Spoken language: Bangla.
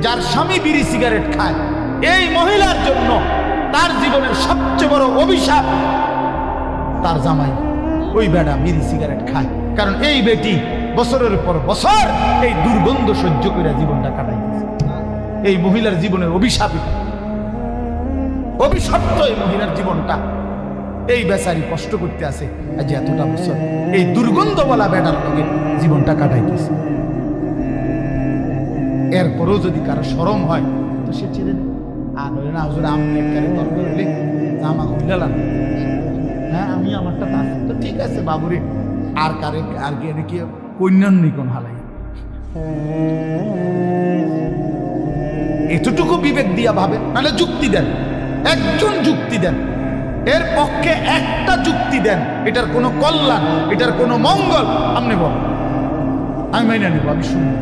যার স্বামী বিড়ি সিগারেট খায়, এই মহিলার জন্য তার জীবনের সবচেয়ে বড় অভিশাপ তার জামাই ওই বেটা বিড়ি সিগারেট খায়। কারণ এই বেটি বছরের পর বছর এই দুর্গন্ধ সহ্য করে জীবনটা কাটাইতেছে। এই মহিলার জীবনের অভিশাপ, অভিশপ্ত এই মহিলার জীবনটা। এই বেচারি কষ্ট করতে আছে আজ এতটা বছর এই দুর্গন্ধ বলা বেটার লগে জীবনটা কাটাইতেছে। এরপরেও যদি কারো শরম হয় তো সে ছেড়ে দেয়। আর হলে না হুজুর আমি একবারে দরকার হলে জামা খুললাম, হ্যাঁ আমি আমারটা তা তো ঠিক আছে বাবুরে, আর কারে আর কি কন্যান নিকন হালাই। এতটুকু বিবেক দিয়া ভাবেন, নাহলে যুক্তি দেন, একজন যুক্তি দেন, এর পক্ষে একটা যুক্তি দেন, এটার কোনো কল্যাণ, এটার কোনো মঙ্গল আপনি বল, আমি মাইনা নিব, আমি শুনবো।